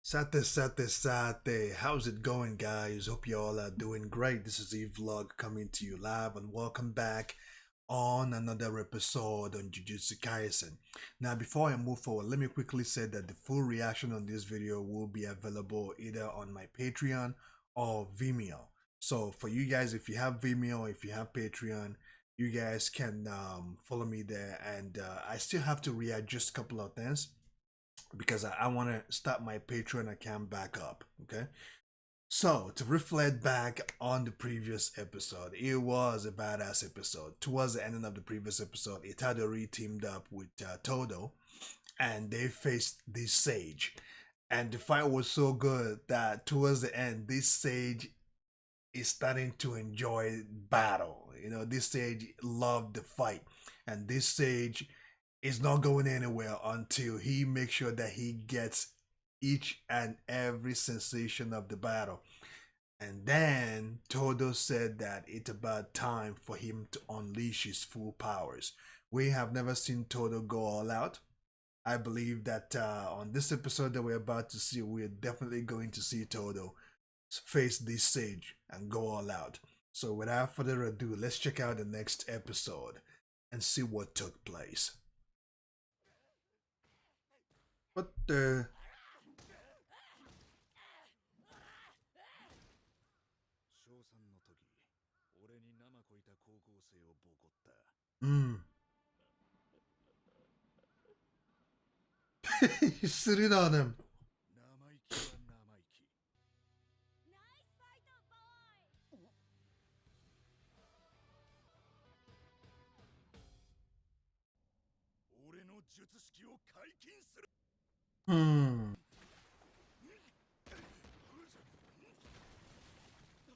Sate. How's it going, guys? Hope you all are doing great. This is Vlog coming to you live, and welcome back on another episode on Jujutsu Kaisen. Now, before I move forward, let me quickly say that the full reaction on this video will be available either on my Patreon or Vimeo. So, for you guys, if you have Vimeo, if you have Patreon, you guys can follow me there, and I still have to readjust a couple of things because I want to start my Patreon account back up. Okay, so to reflect back on the previous episode, it was a badass episode. Towards the ending of the previous episode, Itadori teamed up with Todo, and they faced this sage, and the fight was so good that towards the end, this sage is starting to enjoy battle. You know, this sage loved the fight, and this sage is not going anywhere until he makes sure that he gets each and every sensation of the battle. And then Todo said that it's about time for him to unleash his full powers. We have never seen Todo go all out. I believe that on this episode that we're about to see, we're definitely going to see Todo face this sage and go all out. So without further ado, let's check out the next episode and see what took place. What the? He's sitting on him.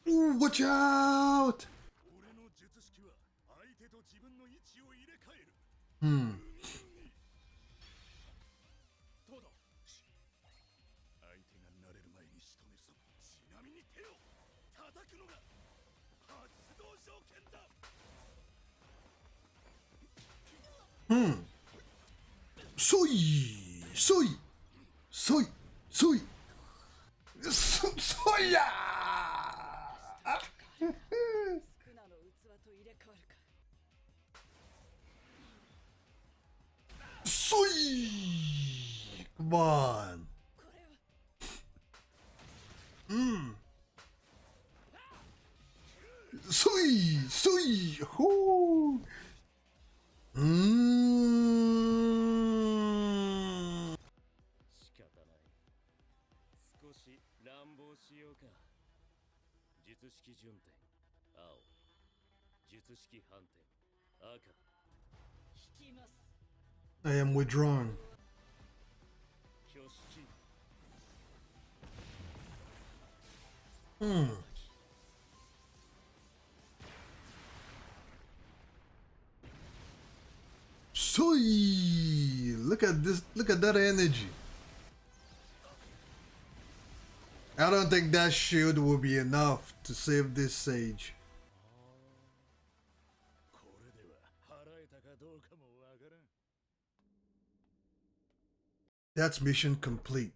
Ooh, watch out! Soy! Soya! Soy! Come on! Soy! Whoo! I am withdrawn. Soy! Look at this, look at that energy. I don't think that shield will be enough to save this sage. That's mission complete.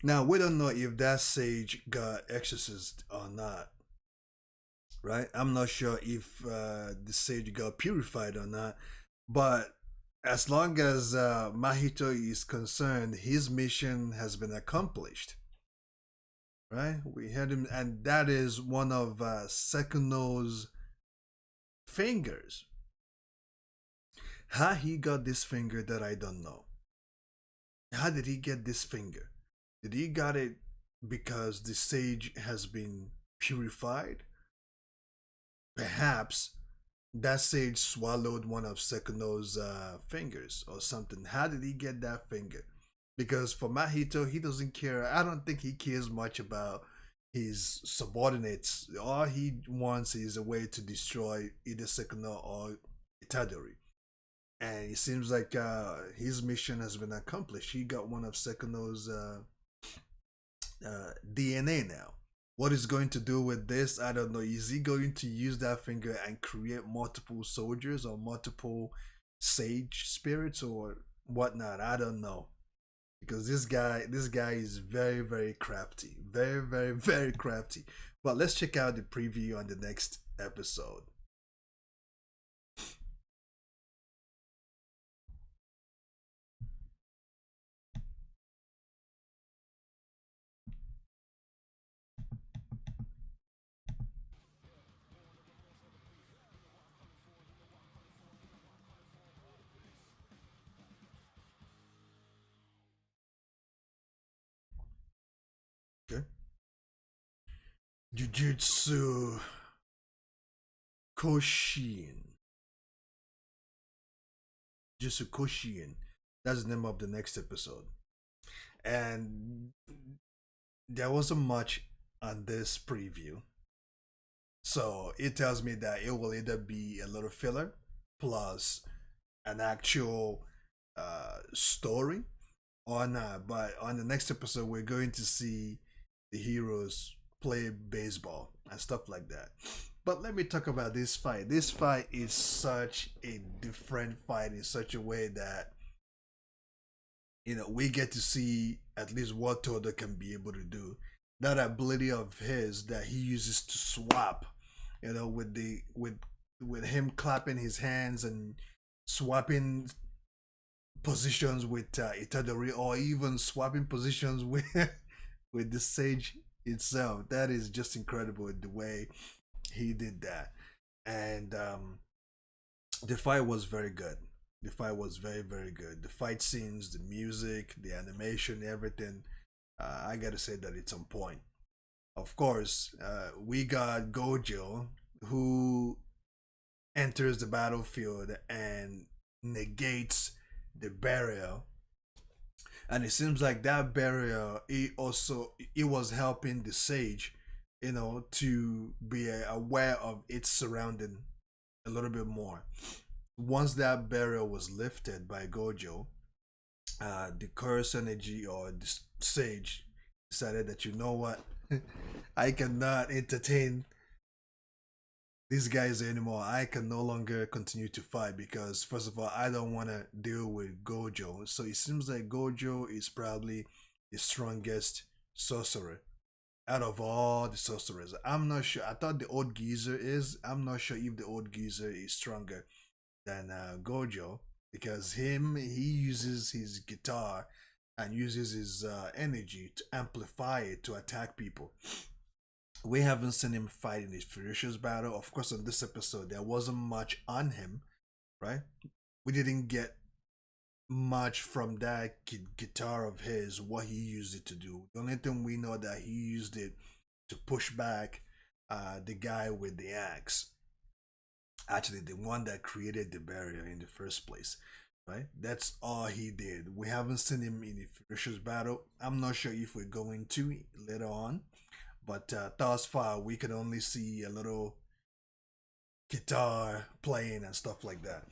Now, we don't know if that sage got exorcised or not. Right? I'm not sure if the sage got purified or not. But as long as Mahito is concerned, his mission has been accomplished. Right? We had him, and that is one of Sekuno's fingers. How he got this finger, that I don't know. How did he get this finger? Did he got it because the sage has been purified? Perhaps that sage swallowed one of Sekuno's fingers or something. How did he get that finger? Because for Mahito, he doesn't care. I don't think he cares much about his subordinates. All he wants is a way to destroy either Sekuno or Itadori. And it seems like his mission has been accomplished. He got one of Sekuno's DNA now. What he's going to do with this, I don't know. Is he going to use that finger and create multiple soldiers or multiple sage spirits or whatnot? I don't know. because this guy is very very crafty, very very very crafty. But let's check out the preview on the next episode. Okay. Jujutsu Koshin. Jujutsu Koshin. That's the name of the next episode. And there wasn't much on this preview. So it tells me that it will either be a little filler plus an actual story or not. But on the next episode, we're going to see the heroes play baseball and stuff like that. But let me talk about this fight. This fight is such a different fight in such a way that we get to see at least what Todo can be able to do. That ability of his that he uses to swap, with with him clapping his hands and swapping positions with Itadori, or even swapping positions with with the Sage itself. That is just incredible the way he did that. And the fight was very good. The fight was very very good. The fight scenes, the music, the animation, everything. I gotta say that it's on point. Of course, we got Gojo, who enters the battlefield and negates the barrier, and it seems like that barrier, it was helping the Sage, to be aware of its surrounding a little bit more. Once that barrier was lifted by Gojo, the curse energy or the Sage decided that, you know what, I cannot entertain these guys anymore. I can no longer continue to fight because, first of all, I don't want to deal with Gojo. So it seems like Gojo is probably the strongest sorcerer out of all the sorcerers. I'm not sure. I thought the old geezer is. I'm not sure if the old geezer is stronger than Gojo, because he uses his guitar and uses his energy to amplify it to attack people. We haven't seen him fight in a ferocious battle. Of course, on this episode, there wasn't much on him, right? We didn't get much from that guitar of his, what he used it to do. The only thing we know that he used it to push back the guy with the axe. Actually, the one that created the barrier in the first place, right? That's all he did. We haven't seen him in a ferocious battle. I'm not sure if we're going to later on, but thus far we can only see a little guitar playing and stuff like that.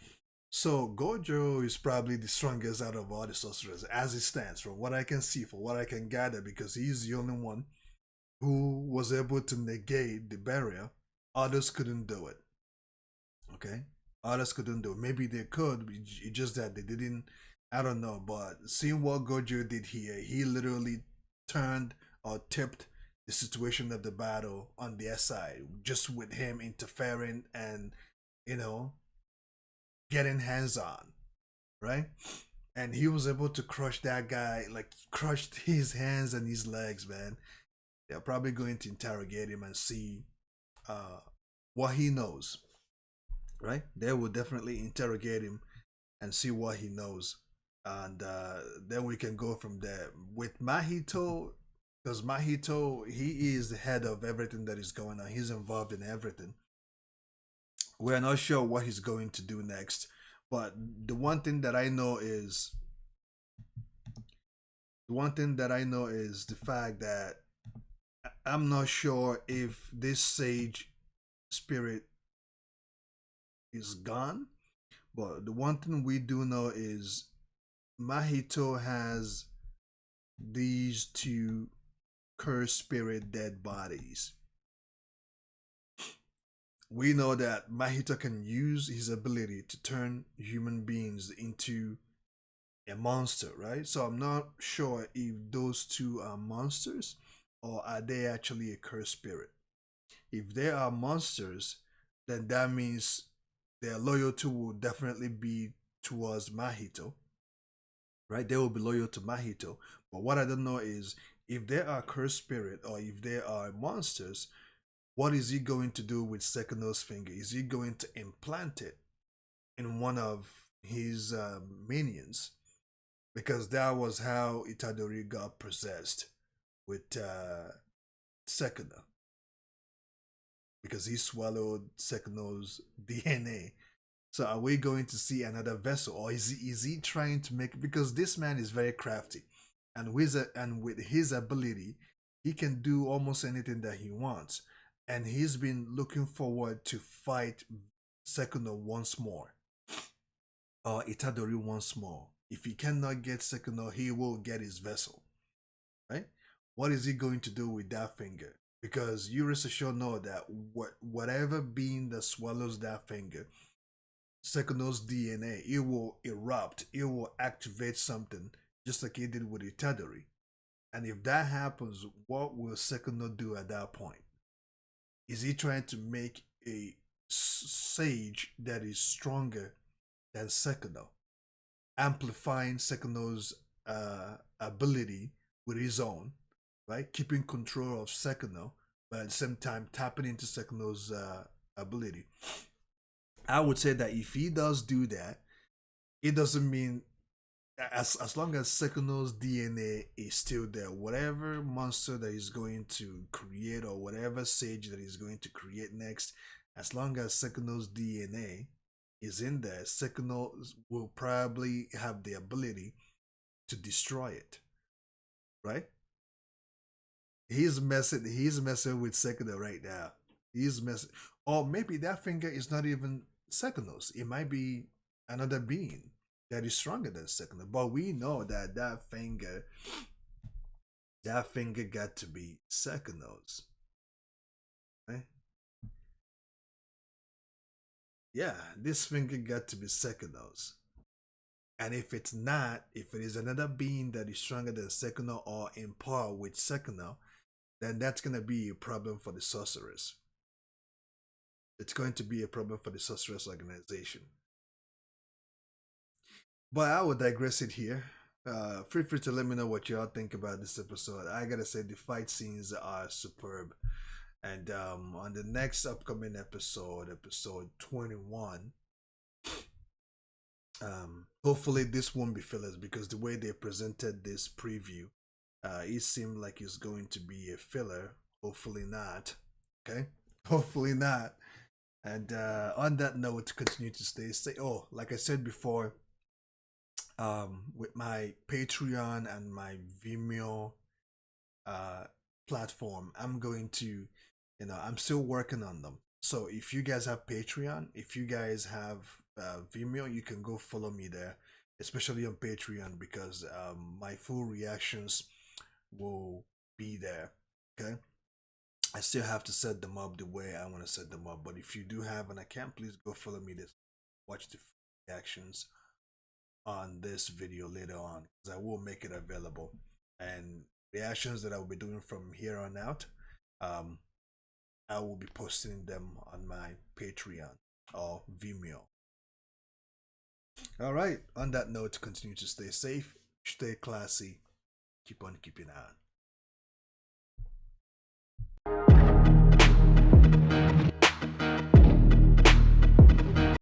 So Gojo is probably the strongest out of all the sorcerers as it stands, from what I can see, from what I can gather, because he's the only one who was able to negate the barrier. Others couldn't do it. Okay, others couldn't do it. Maybe they could, it's just that they didn't. I don't know, but seeing what Gojo did here, he literally turned or tipped the situation of the battle on their side, just with him interfering and, you know, getting hands on, right? And he was able to crush that guy, like crushed his hands and his legs, man. They're probably going to interrogate him and see uh, what he knows, right? They will definitely interrogate him and see what he knows, and then we can go from there with Mahito, because Mahito, he is the head of everything that is going on. He's involved in everything. We're not sure what he's going to do next, but the one thing that I know is the fact that I'm not sure if this sage spirit is gone, but the one thing we do know is Mahito has these two cursed spirit dead bodies. We know that Mahito can use his ability to turn human beings into a monster, right? So I'm not sure if those two are monsters or are they actually a cursed spirit. If they are monsters, then that means their loyalty will definitely be towards Mahito, right? They will be loyal to Mahito. But what I don't know is if they are cursed spirit or if they are monsters, what is he going to do with Sekino's finger? Is he going to implant it in one of his minions? Because that was how Itadori got possessed with Sekino, because he swallowed Sekino's DNA. So are we going to see another vessel, or is he trying to make? Because this man is very crafty, and with his ability, he can do almost anything that he wants, and he's been looking forward to fight Sekino once more, or Itadori once more. If he cannot get Sekino, he will get his vessel, right? What is he going to do with that finger? Because you rest assured know that whatever being that swallows that finger, Sekino's DNA, it will erupt, it will activate something, just like it did with Itadori. And if that happens, what will Sekino do at that point? Is he trying to make a sage that is stronger than Sekino, amplifying Sekino's ability with his own, right? Keeping control of Sekino, but at the same time tapping into Sekino's ability. I would say that if he does do that, it doesn't mean as long as Sekino's DNA is still there, whatever monster that he's going to create or whatever sage that he's going to create next, as long as Sekino's DNA is in there, Sekino will probably have the ability to destroy it, right? He's messing with Sekino right now. He's messing, or maybe that finger is not even Sekino's. It might be another being that is stronger than Sekino. But we know that that finger got to be Sekino's, right? Yeah, this finger got to be Sekino's. And if it's not, if it is another being that is stronger than Sekino or in par with Sekino, then that's gonna be a problem for the sorcerers. It's going to be a problem for the sorcerers organization. But I will digress it here. Feel free to let me know what y'all think about this episode. I gotta say the fight scenes are superb. And on the next upcoming episode, episode 21, hopefully this won't be fillers, because the way they presented this preview, it seemed like it's going to be a filler. Hopefully not. Okay, hopefully not. And on that note, continue to stay safe. Oh, like I said before, with my Patreon and my Vimeo uh, platform, I'm going to, I'm still working on them. So if you guys have Patreon, if you guys have Vimeo, you can go follow me there, especially on Patreon, because my full reactions will be there. Okay. I still have to set them up the way I want to set them up. But if you do have an account, please go follow me. This watch the reactions on this video later on, because I will make it available, and reactions that I will be doing from here on out, um, I will be posting them on my Patreon or Vimeo. All right. On that note, continue to stay safe, stay classy, keep on keeping on.